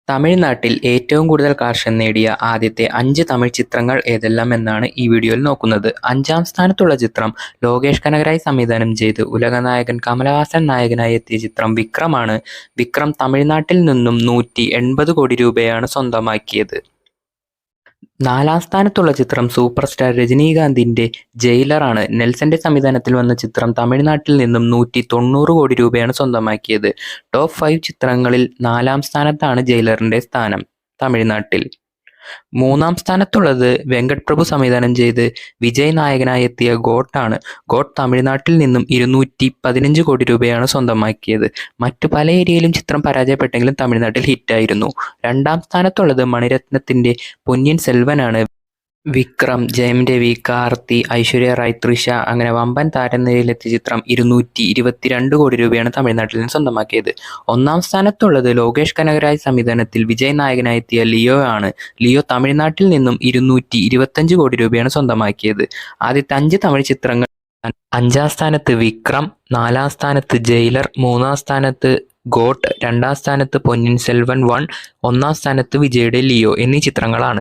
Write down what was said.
തമിഴ്നാട്ടിൽ ഏറ്റവും കൂടുതൽ കളക്ഷൻ നേടിയ ആദ്യത്തെ 5 തമിഴ് ചിത്രങ്ങൾ ഏതെല്ലാം എന്നാണ് ഈ വീഡിയോയിൽ നോക്കുന്നത്. 5ാം സ്ഥാനത്തുള്ള ചിത്രം ലോകേഷ് കനകരാജ് സംവിധാനം ചെയ്ത് ഉലകനായകൻ കമലഹാസൻ നായകനായി എത്തിയ ചിത്രം വിക്രമാണ്. വിക്രം തമിഴ്നാട്ടിൽ നിന്നും 180 കോടി രൂപയാണ് സ്വന്തമാക്കിയത്. 4ാം സ്ഥാനത്തുള്ള ചിത്രം സൂപ്പർ സ്റ്റാർ രജനീകാന്തിന്റെ ജയിലറാണ്. നെൽസന്റെ സംവിധാനത്തിൽ വന്ന ചിത്രം തമിഴ്നാട്ടിൽ നിന്നും 190 കോടി രൂപയാണ് സ്വന്തമാക്കിയത്. ടോപ്പ് 5 ചിത്രങ്ങളിൽ 4ാം സ്ഥാനത്താണ് ജയിലറിന്റെ സ്ഥാനം തമിഴ്നാട്ടിൽ. 3ാം സ്ഥാനത്തുള്ളത് വെങ്കട് പ്രഭു സംവിധാനം ചെയ്ത് വിജയ് നായകനായി എത്തിയ ഗോട്ടാണ്. ഗോട്ട് തമിഴ്നാട്ടിൽ നിന്നും 215 കോടി രൂപയാണ് സ്വന്തമാക്കിയത്. മറ്റു പല ഏരിയയിലും ചിത്രം പരാജയപ്പെട്ടെങ്കിലും തമിഴ്നാട്ടിൽ ഹിറ്റായിരുന്നു. 2ാം സ്ഥാനത്തുള്ളത് മണിരത്നത്തിന്റെ പൊന്നിയിൻ സെൽവനാണ്. വിക്രം, ജയം രവി, കാർത്തി, ഐശ്വര്യ റായ്, തൃഷ അങ്ങനെ വമ്പൻ താരനിരയിലെത്തിയ ചിത്രം 222 കോടി രൂപയാണ് തമിഴ്നാട്ടിൽ നിന്ന് സ്വന്തമാക്കിയത്. 1ാം സ്ഥാനത്തുള്ളത് ലോകേഷ് കനകരാജ് സംവിധാനത്തിൽ വിജയ് നായകനായി എത്തിയ ലിയോ ആണ്. ലിയോ തമിഴ്നാട്ടിൽ നിന്നും 225 കോടി രൂപയാണ് സ്വന്തമാക്കിയത്. ആദ്യത്തെ 5 തമിഴ് ചിത്രങ്ങൾ: 5ാം സ്ഥാനത്ത് വിക്രം, 4ാം സ്ഥാനത്ത് ജയിലർ, 3ാം സ്ഥാനത്ത് ഗോട്ട്, 2ാം സ്ഥാനത്ത് പൊന്നിയിൻ സെൽവൻ 1, 1ാം സ്ഥാനത്ത് വിജയുടെ ലിയോ എന്നീ ചിത്രങ്ങളാണ്.